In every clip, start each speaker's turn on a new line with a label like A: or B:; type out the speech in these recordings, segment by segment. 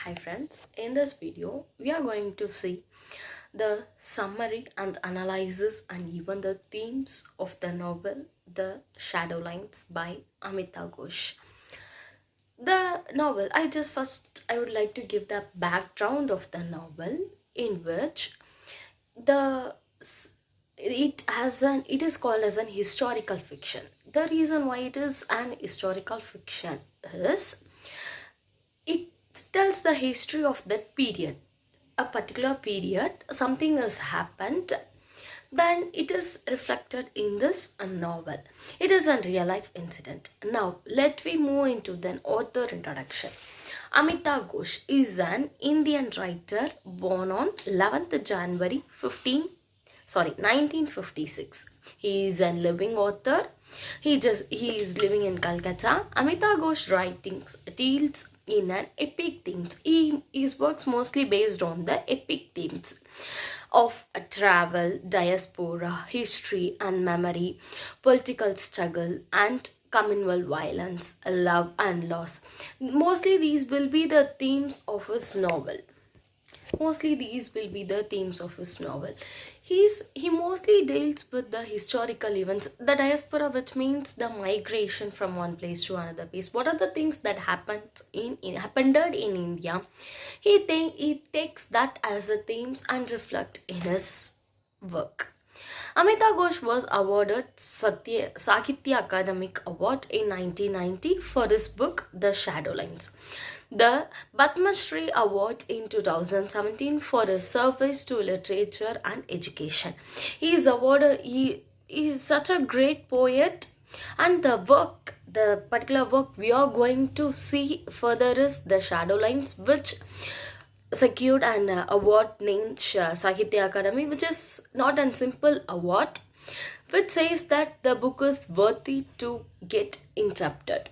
A: Hi friends, in this video we are going to see the summary and analysis and even the themes of the novel The Shadow Lines by Amitav Ghosh. The novel, I would like to give the background of the novel in which the it is called as an historical fiction. The reason why it is an historical fiction is it tells the history of that period, a particular period. Something has happened, then it is reflected in this novel. It is a real life incident. Now let me move into the author introduction. Amitav Ghosh is an Indian writer born on 11th January 1956. He is a living author. He is living in Calcutta. Amitav Ghosh writings deals in an epic themes. His works mostly based on the epic themes of travel, diaspora, history and memory, political struggle and communal violence, love and loss. Mostly these will be the themes of his novel. He mostly deals with the historical events, the diaspora, which means the migration from one place to another place. What are the things that happened in India? He takes that as a themes and reflect in his work. Amitav Ghosh was awarded Sahitya Academic Award in 1990 for his book The Shadow Lines. The Yuvashree Award in 2017 for his service to literature and education. He is such a great poet, and the particular work we are going to see further is The Shadow Lines, which secured an award named Sahitya Academy, which is not a simple award, which says that the book is worthy to get interpreted.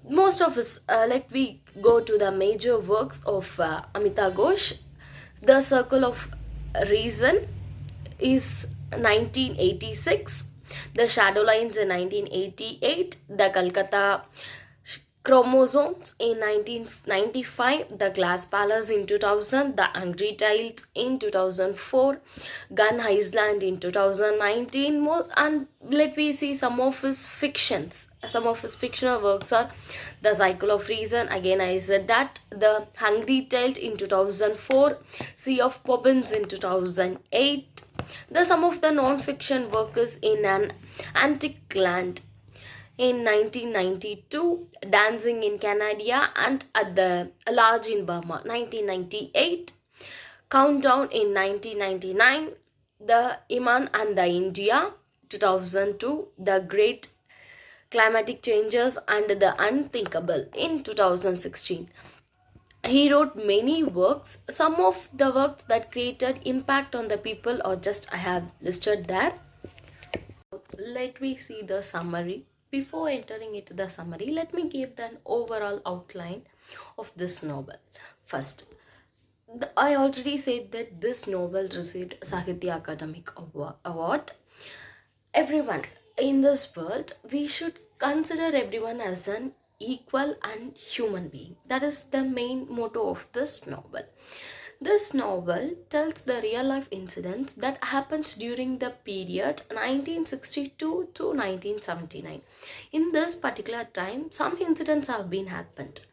A: Most of us, let me go to the major works of Amitav Ghosh. The Circle of Reason is 1986. The Shadow Lines in 1988. The Calcutta Chromosomes in 1995, The Glass Palace in 2000, The Angry Child in 2004, Gun Island in 2019, and let me see some of his fictions. Some of his fictional works are The Cycle of Reason, again I said that, The Hungry Child in 2004, Sea of Poppins in 2008. Some of the non-fiction work is In an Antique Land in 1992, Dancing in Canada and At the Large in Burma 1998, Countdown in 1999, The Iman and the India 2002, The Great Climatic Changes and the Unthinkable in 2016. He wrote many works. Some of the works that created impact on the people are just I have listed there. Let me see the summary. Before entering into the summary, let me give the overall outline of this novel. First, I already said that this novel received Sahitya Academic Award. Everyone in this world, we should consider everyone as an equal and human being. That is the main motto of this novel. This novel tells the real life incidents that happened during the period 1962 to 1979. In this particular time, some incidents have been happened.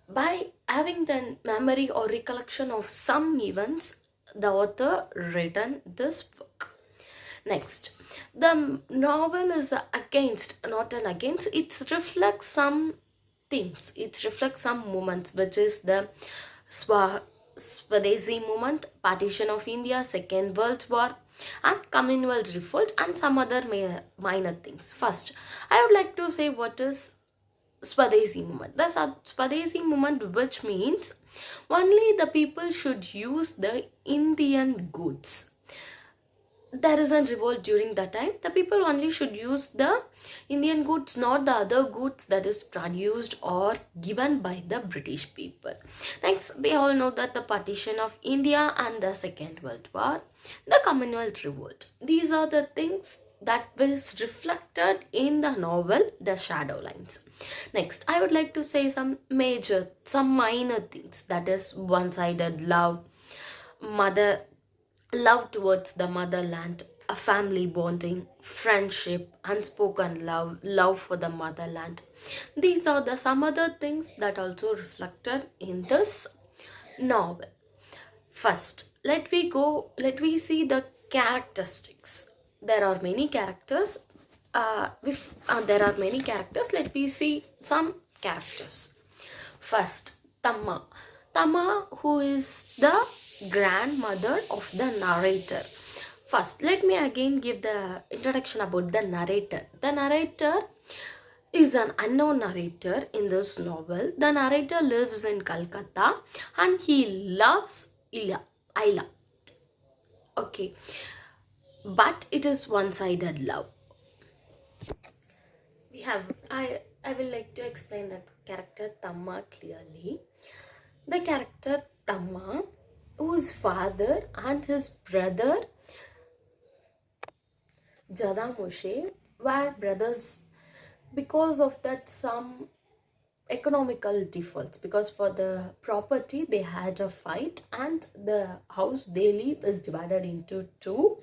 A: By having the memory or recollection of some events, the author written this book. Next, the novel is it reflects some themes. It reflects some moments, which is the Swadeshi movement, partition of India, Second World War, and communal revolt, and some other minor things. First, I would like to say what is Swadeshi movement. The Swadeshi movement, which means only the people should use the Indian goods. There is a revolt during that time. The people only should use the Indian goods, not the other goods that is produced or given by the British people. Next, we all know that the partition of India and the Second World War, the Commonwealth Revolt. These are the things that was reflected in the novel The Shadow Lines. Next, I would like to say some minor things, that is one-sided love, mother love towards the motherland, a family bonding, friendship, unspoken love, love for the motherland. These are the some other things that also reflected in this novel. First, let we see the characteristics. There are many characters. There are many characters. Let me see some characters. First, Tamma. Tamma, who is the grandmother of the narrator. First, let me again give the introduction about the narrator. The narrator is an unknown narrator in this novel. The narrator lives in Calcutta and he loves Ila. Okay, but it is one-sided love. I will like to explain the character Tamma clearly. The character Tamma, whose father and his brother Jadamoshe were brothers, because of that some economical defaults, because for the property they had a fight and the house they live is divided into two.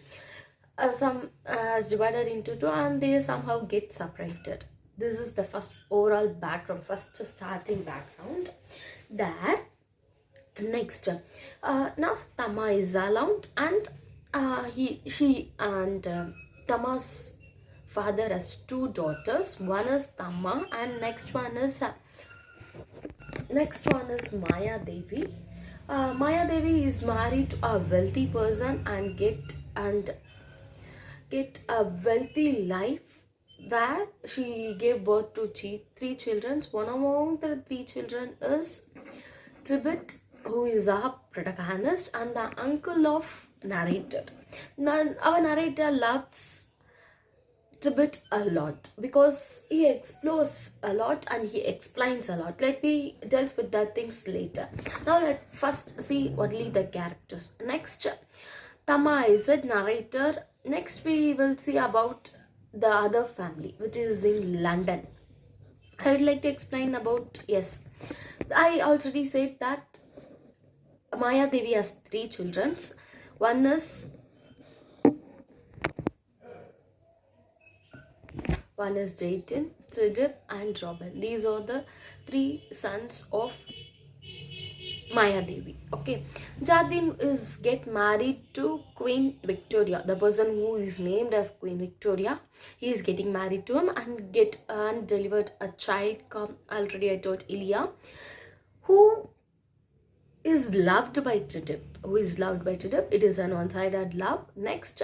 A: Is divided into two and they somehow get separated. This is the first overall background, first starting background. There, next, now Tama is alone and Tama's father has two daughters. One is Tama and next one is Maya Devi. Maya Devi is married to a wealthy person and get a wealthy life, where she gave birth to three children. One among the three children is Tibet, who is our protagonist and the uncle of narrator. Now, our narrator loves Tibet a lot because he explores a lot and he explains a lot. Let me deal with that things later. Now let's first see only the characters. Next, Tama is a narrator. Next we will see about the other family, which is in London. I would like to explain about, yes, I already said that Maya Devi has three children. One is Jayden, Tridip and Robin. These are the three sons of Maya Devi. Okay, Jadin is get married to Queen Victoria. The person who is named as Queen Victoria, he is getting married to him and delivered a child. Already I told Ilya, who is loved by Tridip. It is an one-sided love. Next,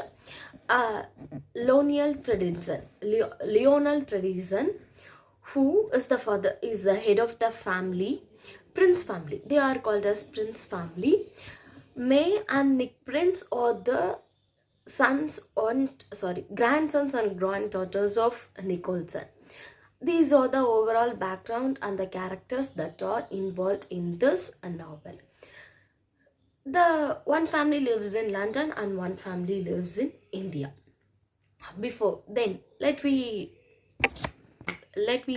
A: Lionel Tradition, who is the father, is the head of the family, Prince family. They are called as Prince family. May and Nick Prince are the grandsons and granddaughters of Nicholson. These are the overall background and the characters that are involved in this novel. The one family lives in London and one family lives in India. Before then, let me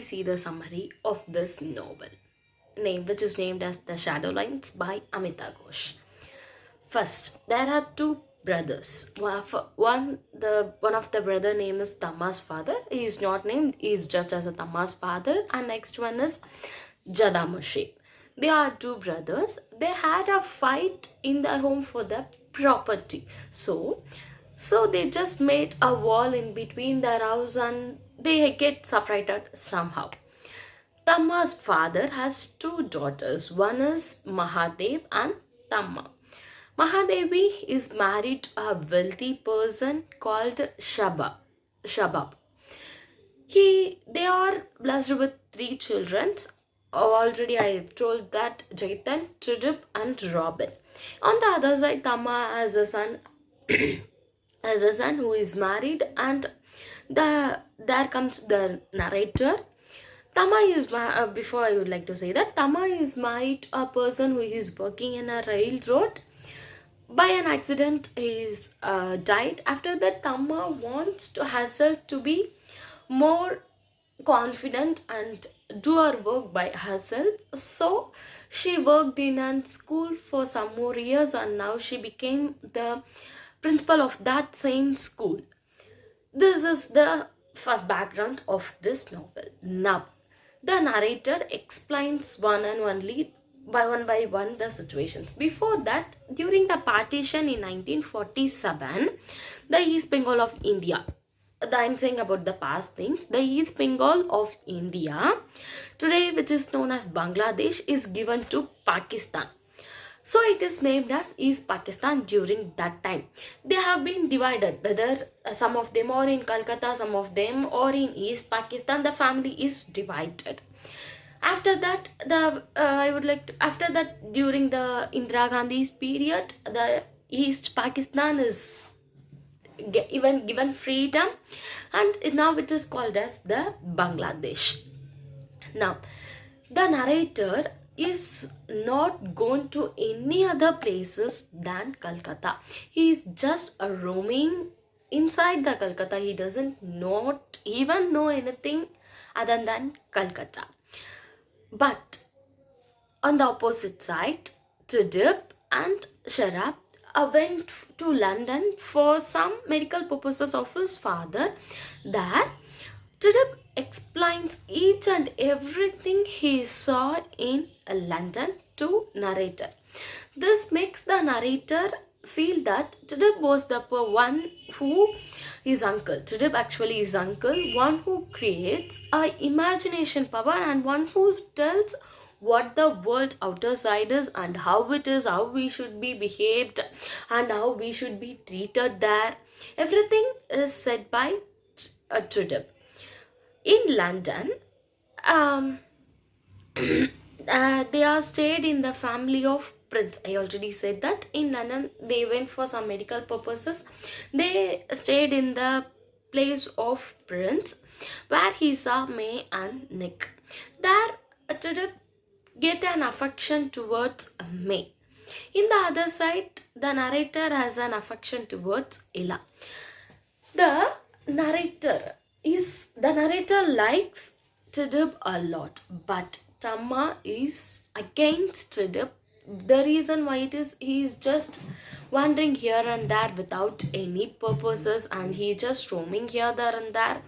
A: see the summary of this novel, which is named as The Shadow Lines by Amitav Ghosh. First, there are two brothers. One of the brother name is Tama's father. He is not named. He is just as a Tama's father. And next one is Jadamoshe. They are two brothers. They had a fight in their home for the property. So they just made a wall in between their house and they get separated somehow. Tama's father has two daughters. One is Mahadev and Tamma. Mahadevi is married to a wealthy person called Shabab. They are blessed with three children. Already I told that Jaitan, Tridip and Robin. On the other side, Tama has a son who is married, and there comes the narrator. Tama is before I would like to say that Tama is married to a person who is working in a railroad, By an accident he's died. After that, Tamma wants to herself to be more confident and do her work by herself. So she worked in a school for some more years, and now she became the principal of that same school. This is the first background of this novel. Now, the narrator explains one and only by one the situations. Before that, during the partition in 1947, the East Bengal of India, I'm saying about the past things, the East Bengal of India, today which is known as Bangladesh, is given to Pakistan. So it is named as East Pakistan during that time. They have been divided, whether some of them are in Calcutta, some of them are in East Pakistan. The family is divided. After that, after that, during the Indira Gandhi's period, the East Pakistan is even given freedom, and now it is called as the Bangladesh. Now, the narrator is not gone to any other places than Calcutta. He is just roaming inside the Calcutta. He doesn't not even know anything other than Calcutta. But on the opposite side, Tudip and Sharab went to London for some medical purposes of his father. There, Tudip explains each and everything he saw in London to narrator. This makes the narrator feel that Tudip was the one who is uncle. Tudip actually is uncle, one who creates a imagination power and one who tells what the world outer side is and how it is, how we should be behaved and how we should be treated there. Everything is said by Tudip. In London, they are stayed in the family of Prince. I already said that. In London, they went for some medical purposes. They stayed in the place of Prince, where he saw May and Nick. There, Tudip get an affection towards May. In the other side, the narrator has an affection towards Ella. The narrator likes Tudip a lot, but Tamma is against Tudip. The reason why it is, he is just wandering here and there without any purposes, and he just roaming here, there and there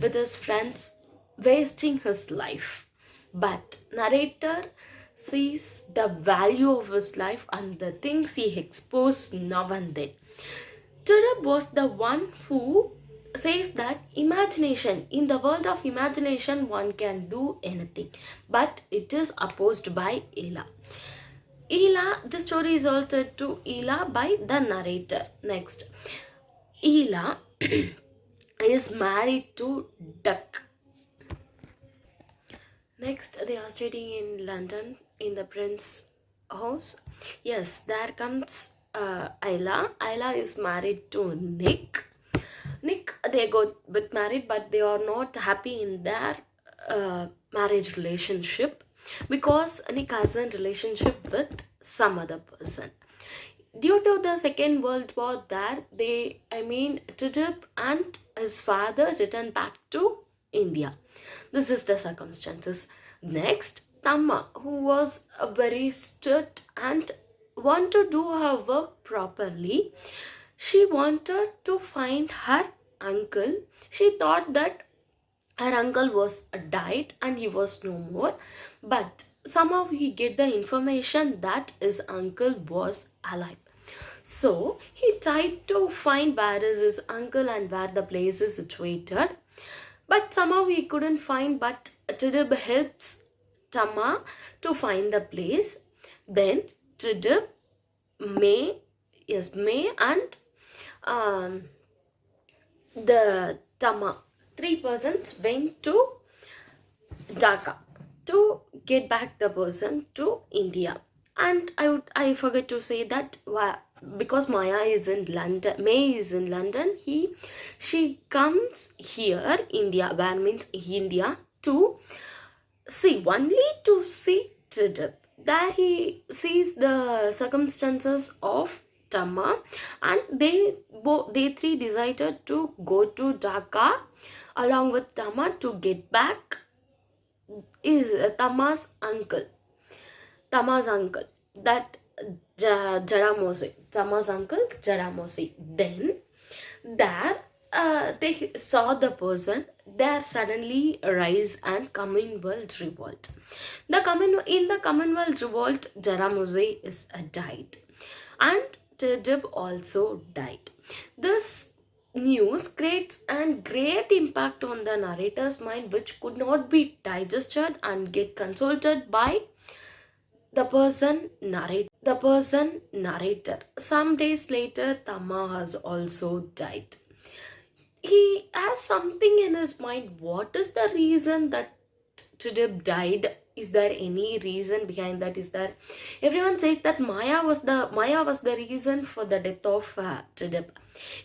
A: with his friends, wasting his life. But narrator sees the value of his life and the things he exposed now and then. Tudip was the one who says that imagination, in the world of imagination, one can do anything, but it is opposed by Ella. The story is altered to Ella by the narrator. Next, Ella is married to Duck. Next, they are staying in London in the Prince house. Yes, there comes Ella. Ella is married to Nick. They got married, but they are not happy in their marriage relationship because Nick has a relationship with some other person. Due to the Second World War, Tudip and his father returned back to India. This is the circumstances. Next, Tamma, who was very strict and wanted to do her work properly, she wanted to find her uncle. She thought that her uncle was died and he was no more, but somehow he get the information that his uncle was alive. So he tried to find where is his uncle and where the place is situated, but somehow he couldn't find. But Tudip helps Tamma to find the place. Then Tudip, May and the Tamma, 3 persons went to Dhaka to get back the person to India. And I forget to say that because May is in London, she comes here, India, where means India, to see Tudip. There he sees the circumstances of Tama, and they three decided to go to Dhaka along with Tama to get back is Tama's uncle, that Jaramosi, Tama's uncle Jaramosi. Then there they saw the person. There suddenly rise and Commonwealth revolt. In the Commonwealth revolt, Jaramosi is died, and Tidib also died. This news creates a great impact on the narrator's mind, which could not be digested and get consulted by the person narrator. Some days later, Tama has also died. He has something in his mind. What is the reason that Tidib died? Is there any reason behind that? Is there? Everyone says that Maya was the reason for the death of Tidib.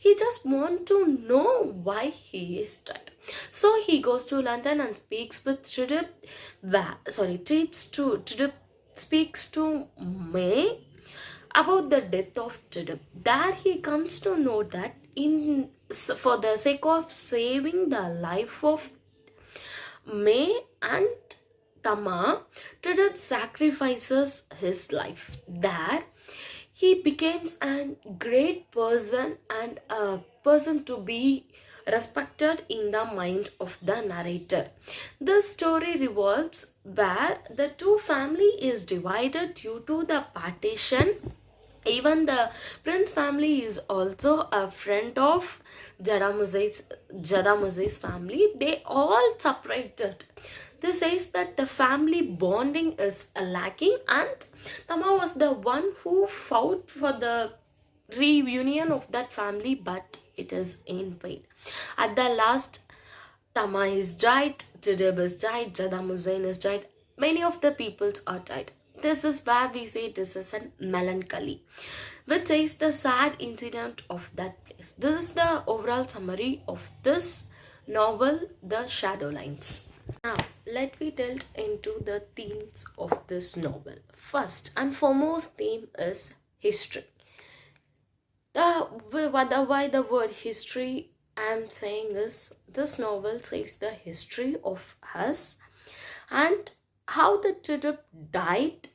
A: He just want to know why he is dead. So he goes to London and speaks with Tidib. Tidib speaks to May about the death of Tidib. There he comes to know that for the sake of saving the life of May and Tama, Tidib sacrifices his life. There he becomes a great person and a person to be respected in the mind of the narrator. The story revolves where the two family is divided due to the partition. Even the prince family is also a friend of Jadamuzi's family. They all separated. This says that the family bonding is lacking, and Tama was the one who fought for the reunion of that family, but it is in vain. At the last, Tama is died, Tidib is died, Jadamuzain is died. Many of the peoples are died. This is where we say this is a melancholy, which says the sad incident of that place. This is the overall summary of this novel, The Shadowlines. Now, let me delve into the themes of this novel. First and foremost theme is history. Why the word history I am saying is, this novel says the history of us and how the Tidib died.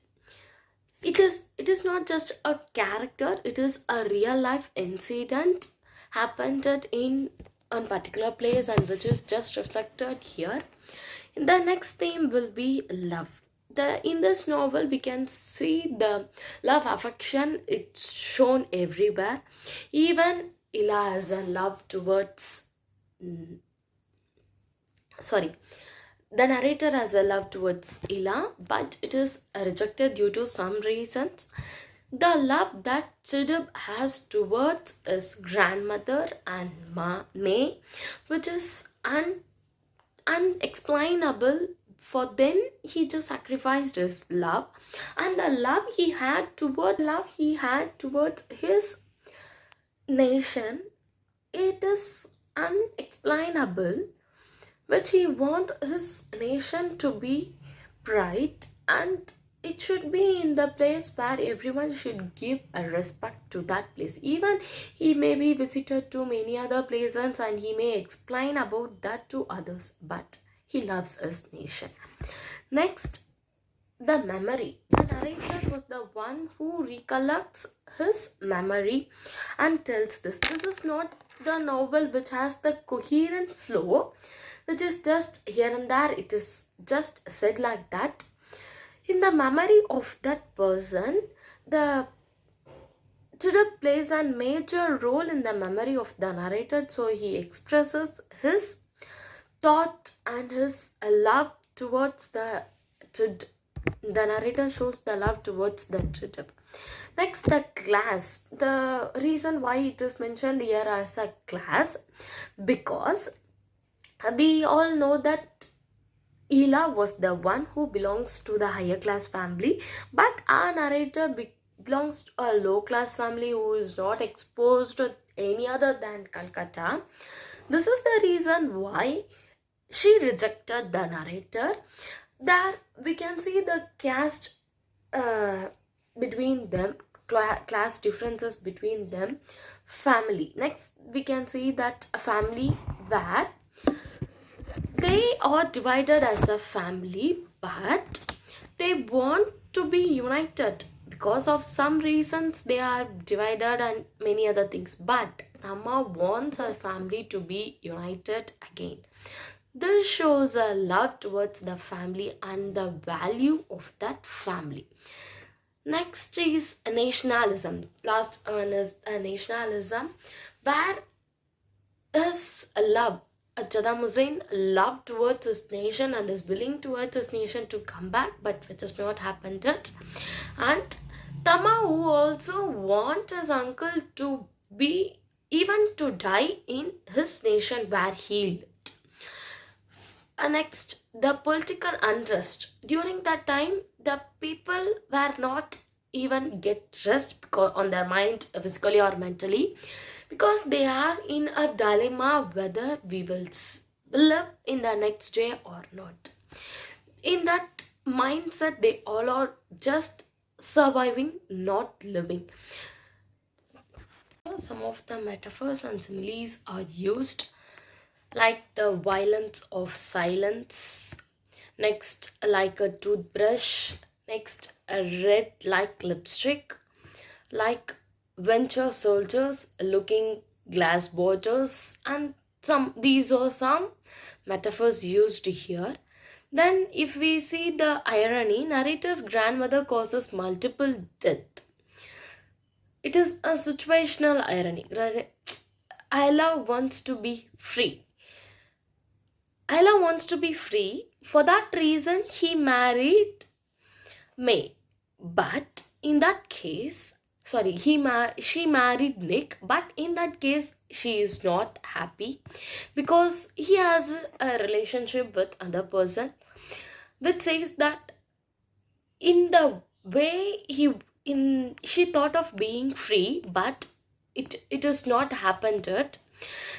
A: It is not just a character, it is a real life incident happened in a particular place, and which is just reflected here. The next theme will be love. In this novel we can see the love affection. It's shown everywhere. Even Ila has a love towards the narrator has a love towards Ila, but it is rejected due to some reasons. The love that Tidib has towards his grandmother and May, which is unexplainable. For then he just sacrificed his love, and the love he had towards his nation, it is unexplainable, which he want his nation to be bright, and it should be in the place where everyone should give a respect to that place. Even he may be visited to many other places and he may explain about that to others, but he loves his nation. Next, the memory. The narrator was the one who recollects his memory and tells this. This is not the novel which has the coherent flow, which is just here and there. It is just said like that. In the memory of that person, the Tidib plays a major role in the memory of the narrator. So he expresses his thought and his love towards the narrator shows the love towards the Tidib. Next, the class. The reason why it is mentioned here as a class, because we all know that Ila was the one who belongs to the higher class family, but our narrator belongs to a low class family who is not exposed to any other than Calcutta. This is the reason why she rejected the narrator. There we can see the caste between them. class differences between them. Family. Next, we can see that a family where they are divided as a family, but they want to be united. Because of some reasons they are divided and many other things, but Amma wants her family to be united again. This shows a love towards the family and the value of that family. Next is nationalism. Last one is a nationalism, where is a love. Saddam Hussein love towards his nation and is willing towards his nation to come back, but which has not happened yet. And Tama, who also want his uncle to be, even to die in his nation where he lived. Next, the political unrest. During that time, the people were not even get rest because on their mind, physically or mentally, because they are in a dilemma whether we will live in the next day or not. In that mindset, they all are just surviving, not living. Some of the metaphors and similes are used, like the violence of silence. Next, like a toothbrush. Next, a red like lipstick. Like venture soldiers looking glass bottles, and these are some metaphors used here. Then if we see the irony, narrator's grandmother causes multiple death. It is a situational irony. Ayla wants to be free. Ayla wants to be free. For that reason, he married May. But in that case, she married Nick. But in that case, she is not happy because he has a relationship with other person, which says that in the way she thought of being free, but it has not happened yet.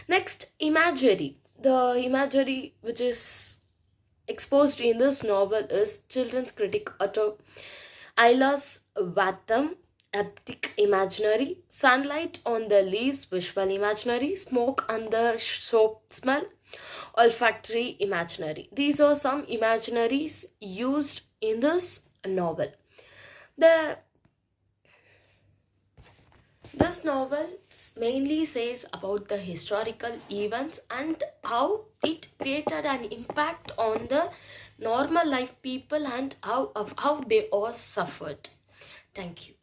A: Next, imagery. The imagery which is exposed in this novel is children's critic Otto Ayla's Vatham, optic imaginary, sunlight on the leaves, visual imaginary, smoke and the soap smell, olfactory imaginary. These are some imaginaries used in this novel. This novel mainly says about the historical events and how it created an impact on the normal life people and how they all suffered. Thank you.